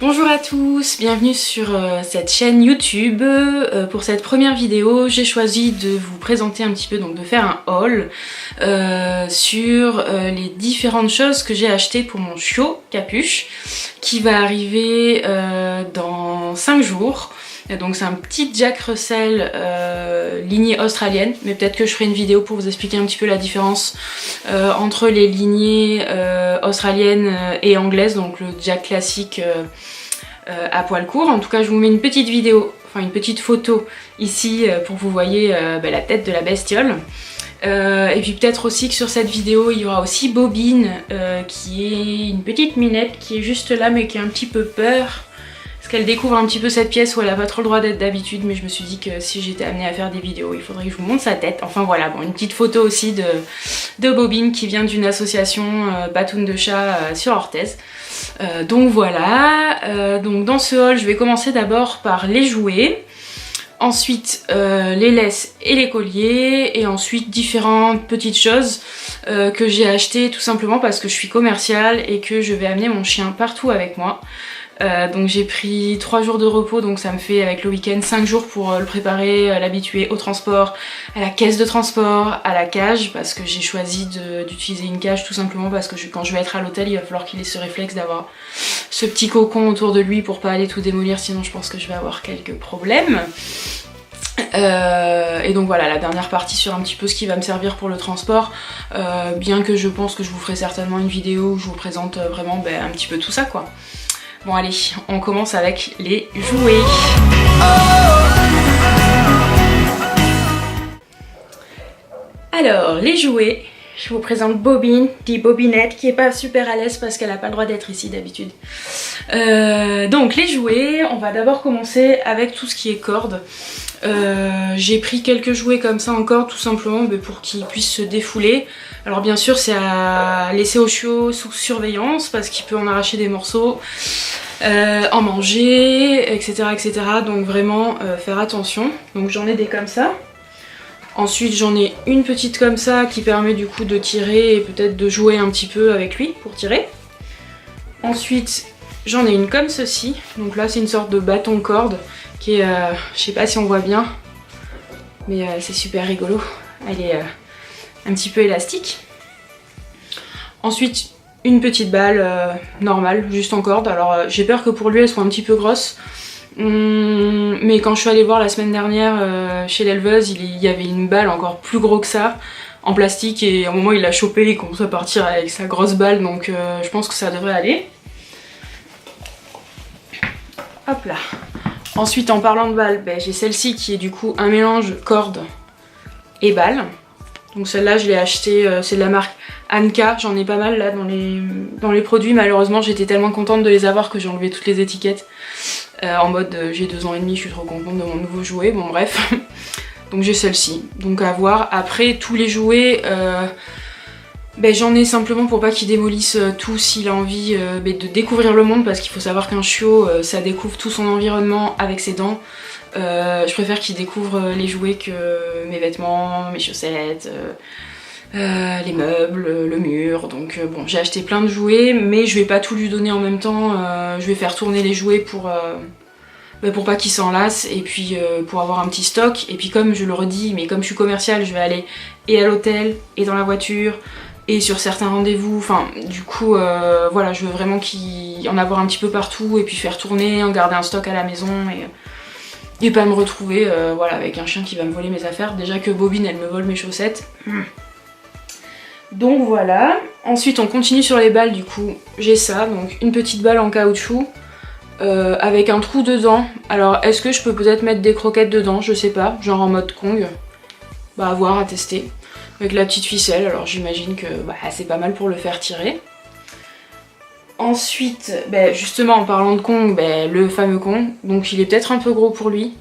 Bonjour à tous, bienvenue sur cette chaîne YouTube. Pour cette première vidéo, j'ai choisi de vous présenter un petit peu, donc de faire un haul sur les différentes choses que j'ai achetées pour mon chiot Capuche qui va arriver dans 5 jours. Donc c'est un petit Jack Russell lignée australienne, mais peut-être que je ferai une vidéo pour vous expliquer un petit peu la différence entre les lignées australiennes et anglaises, donc le Jack classique à poil court. En tout cas je vous mets une petite vidéo, enfin une petite photo ici pour que vous voyez la tête de la bestiole. Et puis peut-être aussi que sur cette vidéo il y aura aussi Bobine qui est une petite minette qui est juste là mais qui a un petit peu peur. Qu'elle découvre un petit peu cette pièce où elle a pas trop le droit d'être d'habitude, mais je me suis dit que si j'étais amenée à faire des vidéos, il faudrait que je vous montre sa tête. Enfin voilà, bon, une petite photo aussi de Bobine qui vient d'une association Batoune de chat sur Orthez. Donc voilà, donc dans ce haul, je vais commencer d'abord par les jouets, ensuite les laisses et les colliers, et ensuite différentes petites choses que j'ai achetées tout simplement parce que je suis commerciale et que je vais amener mon chien partout avec moi. Donc j'ai pris 3 jours de repos, donc ça me fait avec le week-end 5 jours pour le préparer, l'habituer au transport, à la caisse de transport, à la cage, parce que j'ai choisi d'utiliser une cage tout simplement parce que quand je vais être à l'hôtel, il va falloir qu'il ait ce réflexe d'avoir ce petit cocon autour de lui pour pas aller tout démolir, sinon je pense que je vais avoir quelques problèmes. Et donc voilà, la dernière partie sur un petit peu ce qui va me servir pour le transport, bien que je pense que je vous ferai certainement une vidéo où je vous présente vraiment un petit peu tout ça quoi. Bon allez, on commence avec les jouets. Alors, les jouets, je vous présente Bobine, dit Bobinette, qui est pas super à l'aise parce qu'elle a pas le droit d'être ici d'habitude. Donc les jouets, on va d'abord commencer avec tout ce qui est corde. J'ai pris quelques jouets comme ça en corde tout simplement pour qu'ils puissent se défouler. Alors bien sûr c'est à laisser au chiot sous surveillance parce qu'il peut en arracher des morceaux, en manger, etc. etc. Donc vraiment faire attention. Donc j'en ai des comme ça. Ensuite j'en ai une petite comme ça qui permet du coup de tirer et peut-être de jouer un petit peu avec lui pour tirer. Ensuite j'en ai une comme ceci. Donc là c'est une sorte de bâton corde qui est, je sais pas si on voit bien, mais c'est super rigolo. Elle est un petit peu élastique. Ensuite une petite balle normale, juste en corde. Alors j'ai peur que pour lui elle soit un petit peu grosse. Mais quand je suis allée voir la semaine dernière chez l'éleveuse, il y avait une balle encore plus gros que ça, en plastique, et à un moment il l'a chopé et commence à partir avec sa grosse balle, donc je pense que ça devrait aller. Hop là. Ensuite en parlant de balles, j'ai celle-ci qui est du coup un mélange corde et balle. Donc celle-là je l'ai achetée, c'est de la marque Anka, j'en ai pas mal là dans les produits. Malheureusement j'étais tellement contente de les avoir que j'ai enlevé toutes les étiquettes en mode j'ai 2 ans et demi, je suis trop contente de mon nouveau jouet, bon bref. Donc j'ai celle-ci, donc à voir. Après tous les jouets, j'en ai simplement pour pas qu'il démolisse tout s'il a envie de découvrir le monde, parce qu'il faut savoir qu'un chiot ça découvre tout son environnement avec ses dents. Je préfère qu'il découvre les jouets que mes vêtements, mes chaussettes, les meubles, le mur. Donc bon, j'ai acheté plein de jouets, mais je vais pas tout lui donner en même temps. Je vais faire tourner les jouets pour pas qu'il s'en lasse, et puis pour avoir un petit stock. Et puis comme je le redis, mais comme je suis commerciale, je vais aller et à l'hôtel et dans la voiture et sur certains rendez-vous, enfin du coup voilà, je veux vraiment en avoir un petit peu partout et puis faire tourner, en garder un stock à la maison et pas me retrouver voilà, avec un chien qui va me voler mes affaires. Déjà que Bobine elle me vole mes chaussettes. Donc voilà. Ensuite on continue sur les balles, du coup j'ai ça, donc une petite balle en caoutchouc avec un trou dedans. Alors est-ce que je peux peut-être mettre des croquettes dedans, je sais pas, genre en mode Kong. À voir, à tester. Avec la petite ficelle, alors j'imagine que c'est pas mal pour le faire tirer. Ensuite, justement en parlant de Kong, le fameux Kong, donc il est peut-être un peu gros pour lui.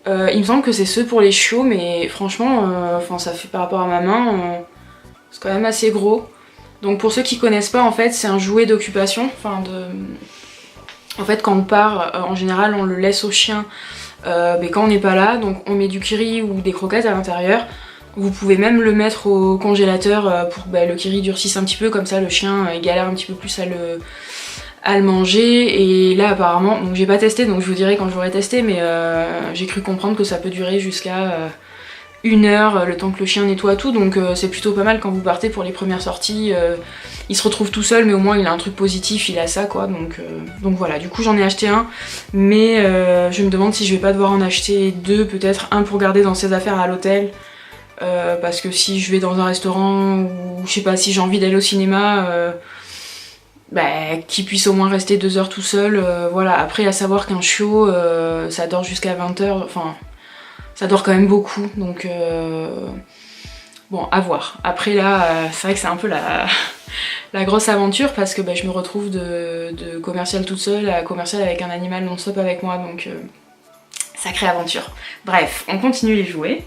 Il me semble que c'est ceux pour les chiots, mais franchement, ça fait par rapport à ma main, c'est quand même assez gros. Donc pour ceux qui connaissent pas, en fait c'est un jouet d'occupation, en fait quand on part, en général on le laisse au chien quand on n'est pas là, donc on met du kiri ou des croquettes à l'intérieur. Vous pouvez même le mettre au congélateur pour que le kiri durcisse un petit peu, comme ça le chien il galère un petit peu plus à le manger. Et là apparemment, donc j'ai pas testé, donc je vous dirai quand j'aurai testé, mais j'ai cru comprendre que ça peut durer jusqu'à 1 heure, le temps que le chien nettoie tout, donc c'est plutôt pas mal quand vous partez pour les premières sorties. Il se retrouve tout seul, mais au moins il a un truc positif, il a ça quoi, donc voilà. Du coup j'en ai acheté un, mais je me demande si je vais pas devoir en acheter 2, peut-être un pour garder dans ses affaires à l'hôtel, parce que si je vais dans un restaurant, ou je sais pas, si j'ai envie d'aller au cinéma, qu'il puisse au moins rester 2 heures tout seul, voilà. Après à savoir qu'un chiot, ça dort jusqu'à 20 heures, enfin ça dort quand même beaucoup, donc bon, à voir. Après là, c'est vrai que c'est un peu la grosse aventure, parce que je me retrouve de commercial toute seule à commercial avec un animal non-stop avec moi, donc sacrée aventure. Bref, on continue les jouets.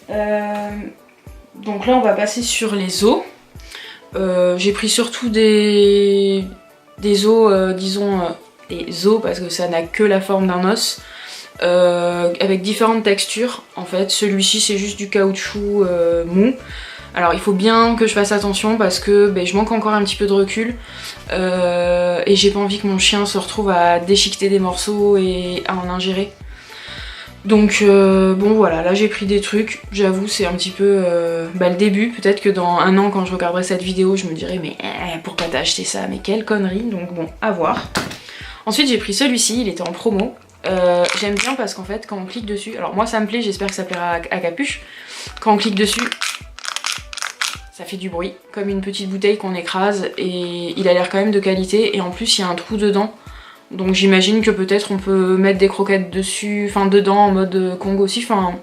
Donc là on va passer sur les os. J'ai pris surtout des os, disons des os, parce que ça n'a que la forme d'un os. Avec différentes textures en fait. Celui-ci c'est juste du caoutchouc mou. Alors il faut bien que je fasse attention parce que je manque encore un petit peu de recul et j'ai pas envie que mon chien se retrouve à déchiqueter des morceaux et à en ingérer. Donc bon voilà, là j'ai pris des trucs, j'avoue c'est un petit peu le début. Peut-être que dans 1 an quand je regarderai cette vidéo je me dirai mais pourquoi t'as acheté ça, mais quelle connerie. Donc bon, à voir. Ensuite j'ai pris celui-ci, il était en promo. J'aime bien parce qu'en fait quand on clique dessus, alors moi ça me plaît, j'espère que ça plaira à Capuche, quand on clique dessus ça fait du bruit comme une petite bouteille qu'on écrase, et il a l'air quand même de qualité, et en plus il y a un trou dedans, donc j'imagine que peut-être on peut mettre des croquettes dessus, enfin dedans en mode Kong aussi, enfin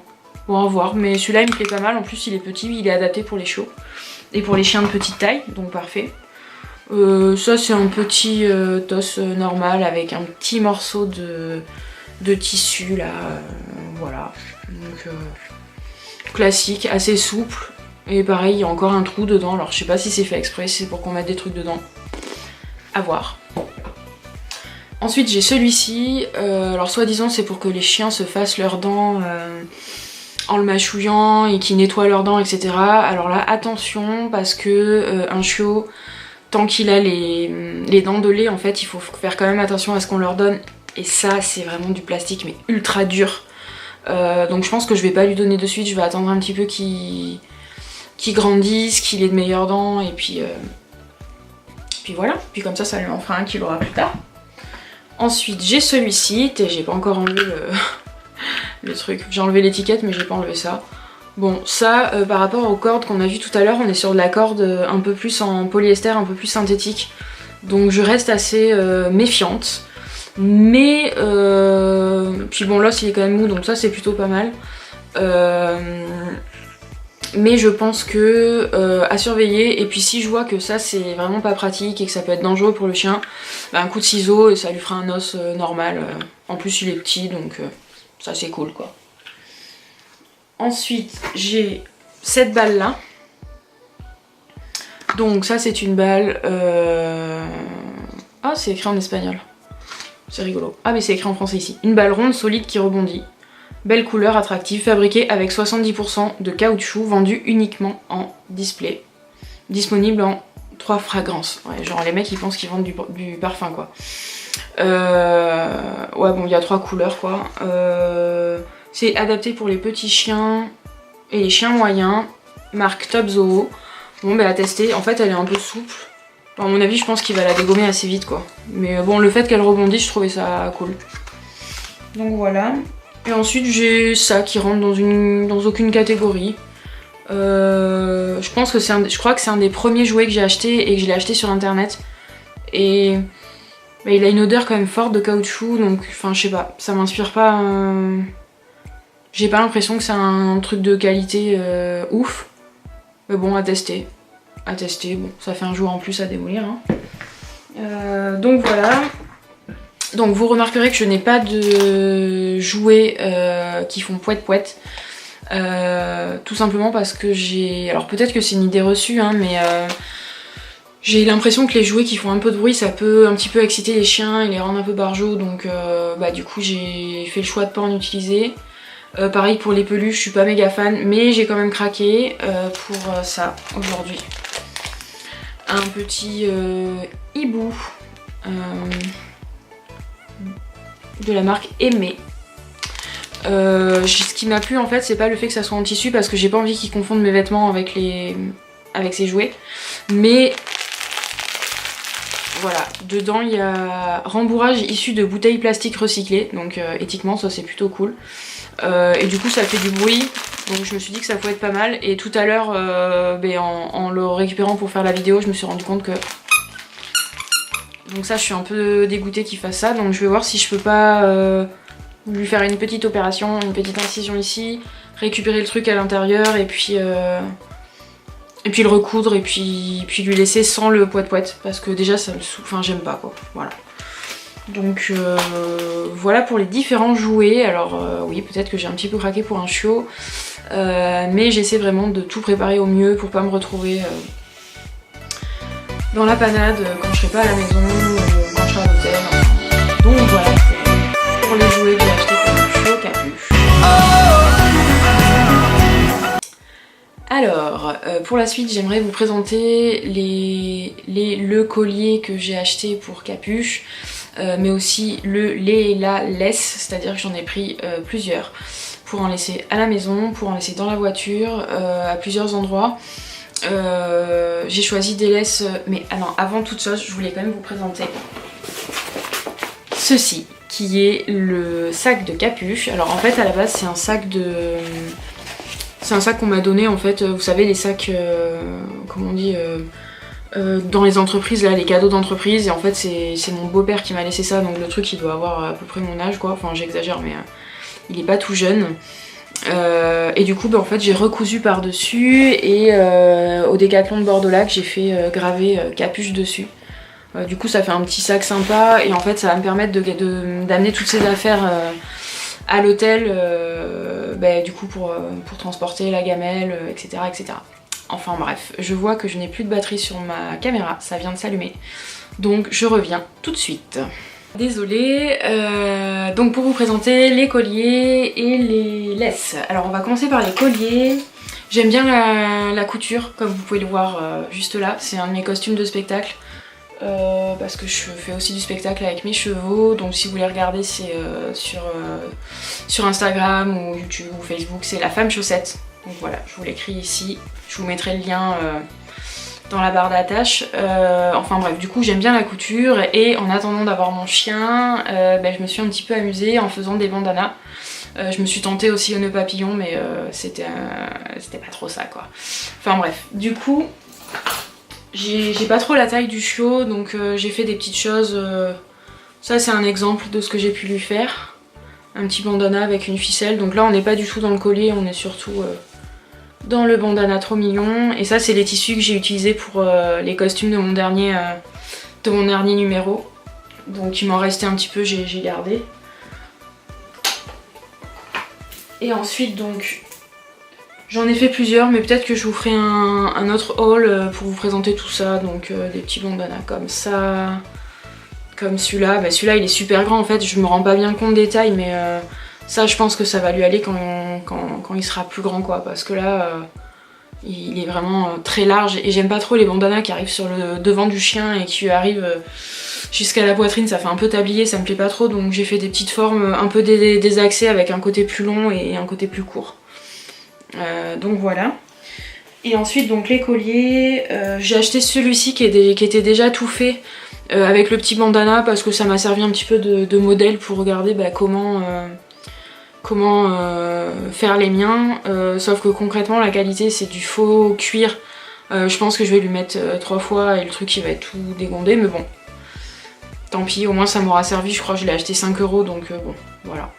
bon à voir, mais celui-là il me plaît pas mal. En plus il est petit, il est adapté pour les chiots et pour les chiens de petite taille, donc parfait. Ça c'est un petit toss normal avec un petit morceau de tissu là, voilà, donc classique, assez souple, et pareil il y a encore un trou dedans, alors je sais pas si c'est fait exprès, si c'est pour qu'on mette des trucs dedans, à voir. Ensuite j'ai celui-ci, alors soi-disant c'est pour que les chiens se fassent leurs dents en le mâchouillant et qu'ils nettoient leurs dents, etc. Alors là attention, parce que un chiot, tant qu'il a les dents de lait, en fait il faut faire quand même attention à ce qu'on leur donne. Et ça c'est vraiment du plastique mais ultra dur, donc je pense que je vais pas lui donner de suite, je vais attendre un petit peu qu'il grandisse, qu'il ait de meilleures dents, et puis voilà, puis comme ça lui en fera un qu'il aura plus tard. Ensuite j'ai celui-ci, j'ai pas encore enlevé le truc, j'ai enlevé l'étiquette mais j'ai pas enlevé ça. Bon ça par rapport aux cordes qu'on a vu tout à l'heure, on est sur de la corde un peu plus en polyester, un peu plus synthétique, donc je reste assez méfiante. Mais puis bon l'os il est quand même mou, donc ça c'est plutôt pas mal. Mais je pense que à surveiller, et puis si je vois que ça c'est vraiment pas pratique et que ça peut être dangereux pour le chien, un coup de ciseau et ça lui fera un os normal. En plus il est petit, donc ça c'est cool quoi. Ensuite j'ai cette balle là. Donc ça c'est une balle... Ah c'est écrit en espagnol. C'est rigolo. Ah mais c'est écrit en français ici. Une balle ronde solide qui rebondit. Belle couleur attractive, fabriquée avec 70% de caoutchouc, vendue uniquement en display. Disponible en 3 fragrances. Ouais, genre les mecs ils pensent qu'ils vendent du parfum quoi. Ouais bon il y a 3 couleurs quoi. C'est adapté pour les petits chiens et les chiens moyens. Marque Top Zoo. Bon à tester, en fait elle est un peu souple. À mon avis, je pense qu'il va la dégommer assez vite quoi. Mais bon, le fait qu'elle rebondisse, je trouvais ça cool. Donc voilà. Et ensuite, j'ai ça qui rentre dans aucune catégorie. Je pense que je crois que c'est un des premiers jouets que j'ai acheté et que je l'ai acheté sur internet. Et il a une odeur quand même forte de caoutchouc, donc enfin je sais pas, ça m'inspire pas. J'ai pas l'impression que c'est un truc de qualité ouf. Mais bon, à tester. Bon, ça fait un jouet en plus à démolir. Hein. Donc voilà. Donc vous remarquerez que je n'ai pas de jouets qui font poète-poète. Tout simplement parce que j'ai... Alors peut-être que c'est une idée reçue, hein, mais j'ai l'impression que les jouets qui font un peu de bruit, ça peut un petit peu exciter les chiens et les rendre un peu barjots. Donc du coup j'ai fait le choix de pas en utiliser. Pareil pour les peluches, je suis pas méga fan, mais j'ai quand même craqué pour ça aujourd'hui. Un petit hibou de la marque Aimé. Ce qui m'a plu en fait, c'est pas le fait que ça soit en tissu parce que j'ai pas envie qu'ils confondent mes vêtements avec ces jouets, mais voilà, dedans il y a rembourrage issu de bouteilles plastiques recyclées, donc éthiquement ça c'est plutôt cool. Et du coup ça fait du bruit, donc je me suis dit que ça pouvait être pas mal. Et tout à l'heure, en le récupérant pour faire la vidéo, je me suis rendu compte que... Donc ça je suis un peu dégoûtée qu'il fasse ça, donc je vais voir si je peux pas lui faire une petite opération, une petite incision ici, récupérer le truc à l'intérieur et puis le recoudre et puis lui laisser sans le poète-poète parce que déjà ça me enfin j'aime pas quoi, voilà. Donc voilà pour les différents jouets. Alors oui, peut-être que j'ai un petit peu craqué pour un chiot, mais j'essaie vraiment de tout préparer au mieux pour pas me retrouver dans la panade quand je serai pas à la maison ou quand je serai à l'hôtel. Donc voilà pour les jouets que j'ai achetés pour le chiot Capuche. Alors, pour la suite, j'aimerais vous présenter le collier que j'ai acheté pour Capuche, mais aussi la laisse, c'est-à-dire que j'en ai pris plusieurs pour en laisser à la maison, pour en laisser dans la voiture, à plusieurs endroits. J'ai choisi des laisses, mais avant toute chose, je voulais quand même vous présenter ceci, qui est le sac de Capuche. Alors en fait, à la base, c'est un sac qu'on m'a donné en fait, vous savez les sacs, comment on dit, dans les entreprises là, les cadeaux d'entreprise, et en fait c'est mon beau-père qui m'a laissé ça, donc le truc il doit avoir à peu près mon âge quoi, enfin j'exagère mais il est pas tout jeune. Et du coup en fait j'ai recousu par dessus et au Décathlon de Bordeaux-Lac j'ai fait graver Capuche dessus. Du coup ça fait un petit sac sympa et en fait ça va me permettre d'amener toutes ces affaires à l'hôtel, du coup pour transporter la gamelle, etc., etc. Enfin bref, je vois que je n'ai plus de batterie sur ma caméra, ça vient de s'allumer. Donc je reviens tout de suite. Désolée, donc pour vous présenter les colliers et les laisses. Alors on va commencer par les colliers. J'aime bien la couture, comme vous pouvez le voir juste là. C'est un de mes costumes de spectacle. Parce que je fais aussi du spectacle avec mes chevaux, donc si vous voulez regarder c'est sur Instagram ou YouTube ou Facebook, c'est La Femme Chaussette. Donc voilà, je vous l'écris ici, je vous mettrai le lien dans la barre d'attache. Enfin bref, du coup j'aime bien la couture et en attendant d'avoir mon chien, je me suis un petit peu amusée en faisant des bandanas. Je me suis tentée aussi au nœud papillon mais c'était pas trop ça quoi. Enfin bref, du coup j'ai pas trop la taille du chiot, donc j'ai fait des petites choses. Ça c'est un exemple de ce que j'ai pu lui faire. Un petit bandana avec une ficelle, donc là on n'est pas du tout dans le collier, on est surtout dans le bandana trop mignon. Et ça c'est les tissus que j'ai utilisés pour les costumes de mon dernier numéro. Donc il m'en restait un petit peu, j'ai gardé. Et ensuite donc... J'en ai fait plusieurs, mais peut-être que je vous ferai un autre haul pour vous présenter tout ça. Donc des petits bandanas comme ça, comme celui-là. Celui-là il est super grand en fait, je me rends pas bien compte des tailles, mais ça je pense que ça va lui aller quand il sera plus grand quoi. Parce que là, il est vraiment très large et j'aime pas trop les bandanas qui arrivent sur le devant du chien et qui arrivent jusqu'à la poitrine, ça fait un peu tablier, ça me plaît pas trop. Donc j'ai fait des petites formes un peu désaxées avec un côté plus long et un côté plus court. Donc voilà. Et ensuite donc les colliers, j'ai acheté celui-ci qui était déjà tout fait avec le petit bandana parce que ça m'a servi un petit peu de modèle pour regarder comment faire les miens, sauf que concrètement la qualité c'est du faux cuir. Je pense que je vais lui mettre 3 fois et le truc il va être tout dégondé, mais bon tant pis, au moins ça m'aura servi. Je crois que je l'ai acheté 5 € donc bon voilà.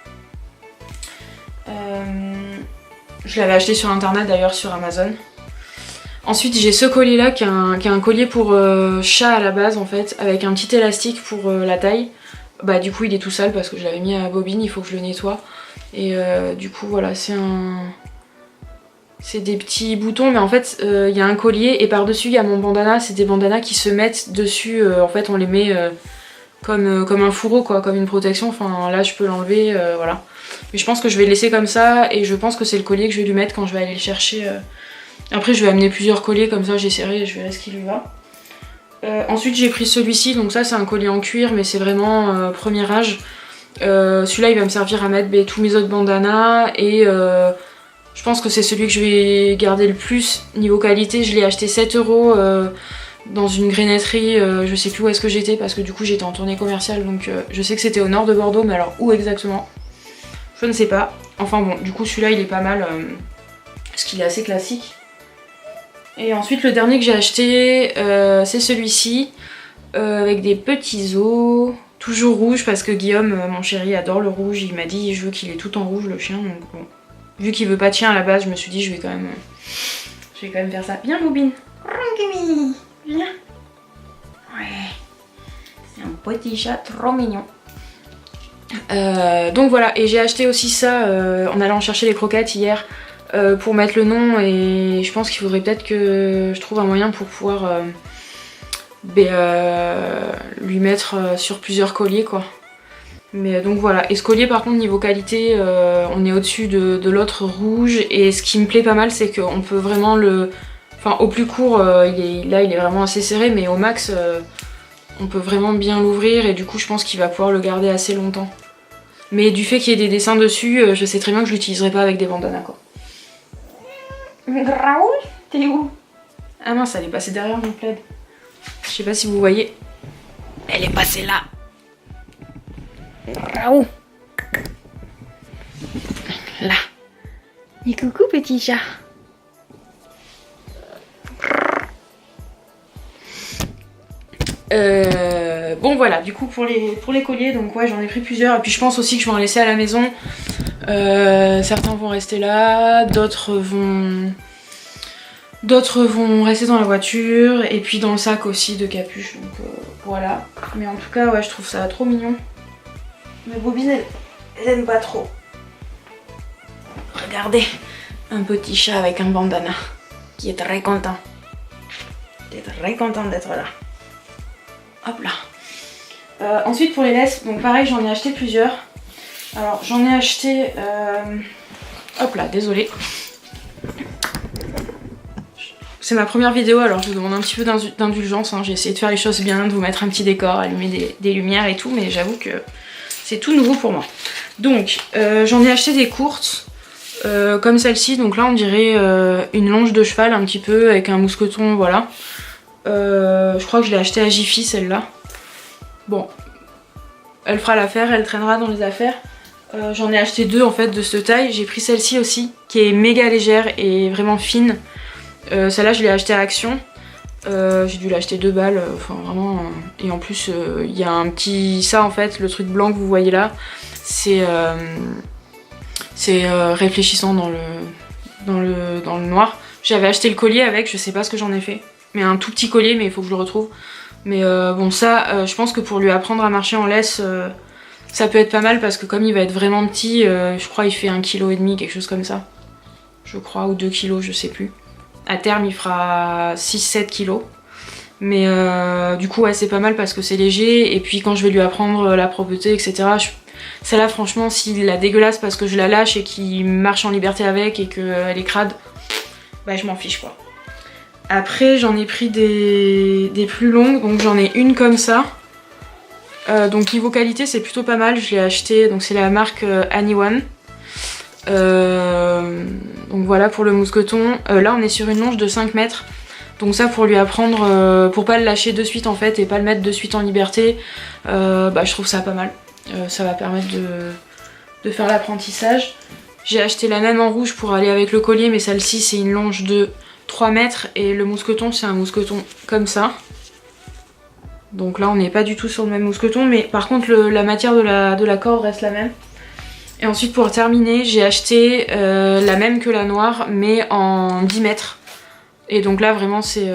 Je l'avais acheté sur internet d'ailleurs, sur Amazon. Ensuite j'ai ce collier là qui est un collier pour chat à la base en fait, avec un petit élastique pour la taille. Du coup il est tout sale parce que je l'avais mis à la bobine, il faut que je le nettoie. Et du coup voilà, c'est des petits boutons, mais en fait il y a un collier et par dessus il y a mon bandana. C'est des bandanas qui se mettent dessus, en fait on les met comme un fourreau quoi, comme une protection. Enfin là je peux l'enlever, voilà. Mais je pense que je vais le laisser comme ça et je pense que c'est le collier que je vais lui mettre quand je vais aller le chercher. Après je vais amener plusieurs colliers comme ça, j'essaierai et je verrai ce qui lui va. Ensuite j'ai pris celui-ci, donc ça c'est un collier en cuir mais c'est vraiment premier âge. Celui-là il va me servir à mettre tous mes autres bandanas et je pense que c'est celui que je vais garder le plus. Niveau qualité je l'ai acheté 7 € dans une grenetterie, je sais plus où est-ce que j'étais parce que du coup j'étais en tournée commerciale donc je sais que c'était au nord de Bordeaux mais alors où exactement je ne sais pas. Enfin bon du coup celui-là il est pas mal parce qu'il est assez classique. Et ensuite le dernier que j'ai acheté c'est celui-ci avec des petits os, toujours rouge parce que Guillaume, mon chéri, adore le rouge. Il m'a dit je veux qu'il est tout en rouge le chien donc bon. Vu qu'il veut pas de chien à la base je me suis dit je vais quand même faire ça. Viens Boubine, viens. Ouais, c'est un petit chat trop mignon. Donc voilà, et j'ai acheté aussi ça en allant chercher les croquettes hier. Pour mettre le nom et je pense qu'il faudrait peut-être que je trouve un moyen pour pouvoir lui mettre sur plusieurs colliers quoi. Mais donc voilà, et ce collier par contre niveau qualité on est au-dessus de l'autre rouge et ce qui me plaît pas mal c'est qu'on peut vraiment le... Enfin au plus court il est vraiment assez serré mais au max on peut vraiment bien l'ouvrir et du coup je pense qu'il va pouvoir le garder assez longtemps. Mais du fait qu'il y ait des dessins dessus je sais très bien que je l'utiliserai pas avec des bandanas quoi. Raoul, t'es où? Ah mince, elle est passée derrière mon plaid. Je sais pas si vous voyez. Elle est passée là. Raoul. Là. Et coucou petit chat. Bon voilà, du coup pour les colliers, donc ouais j'en ai pris plusieurs et puis je pense aussi que je vais en laisser à la maison. Certains vont rester là, d'autres vont rester dans la voiture et puis dans le sac aussi de capuche, donc voilà. Mais en tout cas ouais je trouve ça trop mignon. Mais Bobine elle aime pas trop. Regardez, un petit chat avec un bandana qui est très content. Il est très content d'être là. Hop là. Ensuite pour les laisses, donc pareil j'en ai acheté plusieurs. Alors j'en ai acheté... Hop là, désolée. C'est ma première vidéo alors je vous demande un petit peu d'indulgence. Hein. J'ai essayé de faire les choses bien, de vous mettre un petit décor, allumer des lumières et tout, mais j'avoue que c'est tout nouveau pour moi. Donc j'en ai acheté des courtes, comme celle-ci. Donc là on dirait une longe de cheval un petit peu avec un mousqueton, voilà. Je crois que je l'ai acheté à Jiffy celle-là. Bon, elle fera l'affaire, elle traînera dans les affaires. J'en ai acheté deux en fait de cette taille. J'ai pris celle-ci aussi qui est méga légère et vraiment fine. Celle-là je l'ai achetée à Action. J'ai dû l'acheter 2 balles, enfin vraiment. Et en plus il y a un petit... Ça en fait, le truc blanc que vous voyez là, c'est réfléchissant dans le noir. J'avais acheté le collier avec, je sais pas ce que j'en ai fait. Mais un tout petit collier, mais il faut que je le retrouve. Mais bon ça, je pense que pour lui apprendre à marcher en laisse, ça peut être pas mal parce que comme il va être vraiment petit, je crois il fait 1,5 kg, quelque chose comme ça. Je crois, ou 2 kg, je sais plus. À terme il fera 6-7 kg. Mais du coup ouais c'est pas mal parce que c'est léger. Et puis quand je vais lui apprendre la propreté, etc. Celle-là franchement s'il la dégueulasse parce que je la lâche et qu'il marche en liberté avec et qu'elle est crade, bah je m'en fiche quoi. Après j'en ai pris des plus longues, donc j'en ai une comme ça. Donc niveau qualité c'est plutôt pas mal, je l'ai acheté, donc c'est la marque Anyone. Donc voilà pour le mousqueton. Là on est sur une longe de 5 mètres. Donc ça pour lui apprendre, pour pas le lâcher de suite en fait et pas le mettre de suite en liberté, bah je trouve ça pas mal. Ça va permettre de faire l'apprentissage. J'ai acheté la même en rouge pour aller avec le collier, mais celle-ci c'est une longe de 3 mètres et le mousqueton c'est un mousqueton comme ça. Donc là on n'est pas du tout sur le même mousqueton, mais par contre la matière de la corde reste la même. Et ensuite pour terminer j'ai acheté la même que la noire mais en 10 mètres. Et donc là vraiment c'est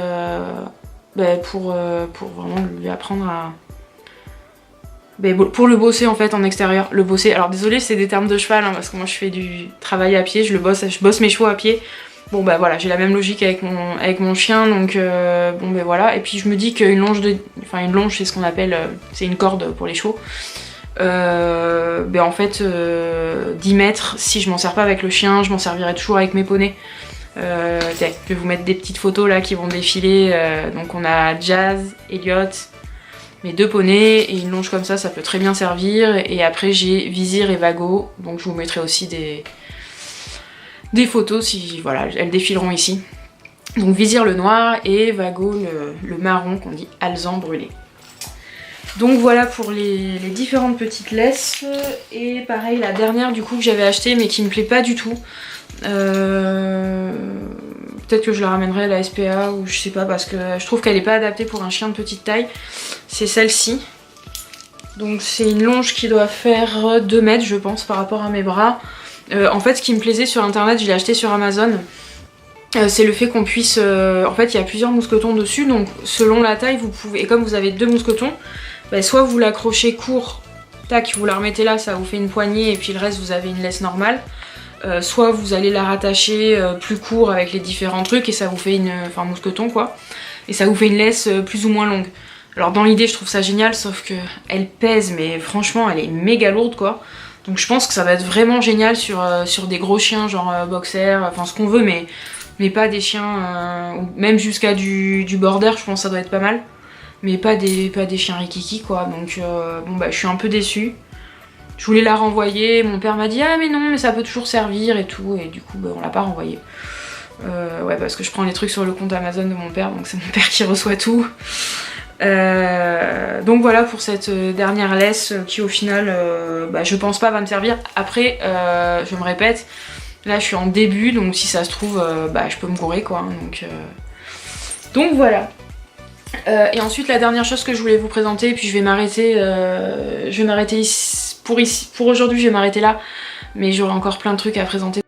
pour vraiment lui apprendre à... pour le bosser en fait en extérieur. Le bosser, alors désolé c'est des termes de cheval hein, parce que moi je fais du travail à pied, je bosse mes chevaux à pied. Bon bah voilà, j'ai la même logique avec mon chien, donc bon bah voilà. Et puis je me dis qu'une longe une longe c'est ce qu'on appelle, c'est une corde pour les chevaux. En fait 10 mètres, si je m'en sers pas avec le chien, je m'en servirai toujours avec mes poneys. Je vais vous mettre des petites photos là qui vont défiler. Donc on a Jazz, Elliot, mes 2 poneys et une longe comme ça peut très bien servir. Et après j'ai Vizir et Vago, donc je vous mettrai aussi des photos si voilà, elles défileront ici. Donc Vizir le noir et Vago le marron qu'on dit alezan brûlé. Donc voilà pour les différentes petites laisses. Et pareil la dernière du coup que j'avais acheté mais qui me plaît pas du tout. Peut-être que je la ramènerai à la SPA ou je sais pas parce que je trouve qu'elle est pas adaptée pour un chien de petite taille. C'est celle-ci. Donc c'est une longe qui doit faire 2 mètres je pense par rapport à mes bras. En fait ce qui me plaisait sur internet, je l'ai acheté sur Amazon. C'est le fait qu'on puisse... en fait il y a plusieurs mousquetons dessus donc selon la taille vous pouvez... Et comme vous avez 2 mousquetons, bah, soit vous l'accrochez court, tac vous la remettez là, ça vous fait une poignée et puis le reste vous avez une laisse normale. Soit vous allez la rattacher plus court avec les différents trucs et ça vous fait un mousqueton quoi. Et ça vous fait une laisse plus ou moins longue. Alors dans l'idée je trouve ça génial sauf que elle pèse mais franchement elle est méga lourde quoi. Donc je pense que ça va être vraiment génial sur des gros chiens genre boxer, enfin ce qu'on veut mais pas des chiens, même jusqu'à du border je pense que ça doit être pas mal. Mais pas des chiens rikiki quoi. Donc bon bah je suis un peu déçue. Je voulais la renvoyer, mon père m'a dit ah mais non mais ça peut toujours servir et tout et du coup bah, on l'a pas renvoyée. Ouais parce que je prends les trucs sur le compte Amazon de mon père donc c'est mon père qui reçoit tout. Donc voilà pour cette dernière laisse qui au final bah, je pense pas va me servir. Après je me répète, là je suis en début donc si ça se trouve bah, je peux me gourer quoi. Donc voilà. Et ensuite la dernière chose que je voulais vous présenter, et puis je vais m'arrêter ici. Pour aujourd'hui je vais m'arrêter là, mais j'aurai encore plein de trucs à présenter.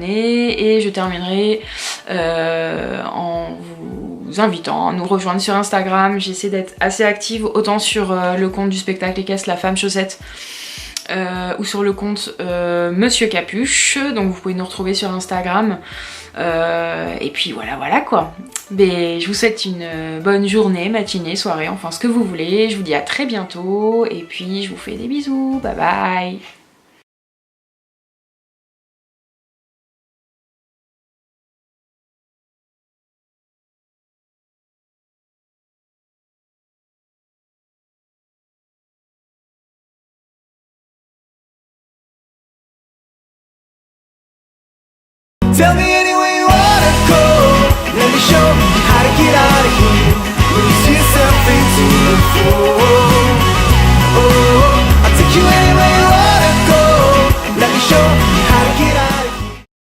Et je terminerai en vous invitant à nous rejoindre sur Instagram. J'essaie d'être assez active autant sur le compte du spectacle équestre La Femme Chaussette ou sur le compte Monsieur Capuche, donc vous pouvez nous retrouver sur Instagram. Et puis voilà quoi. Mais je vous souhaite une bonne journée, matinée, soirée, enfin ce que vous voulez. Je vous dis à très bientôt et puis je vous fais des bisous. Bye bye. Tell me any way you wanna go. Let me show you how to get out of here.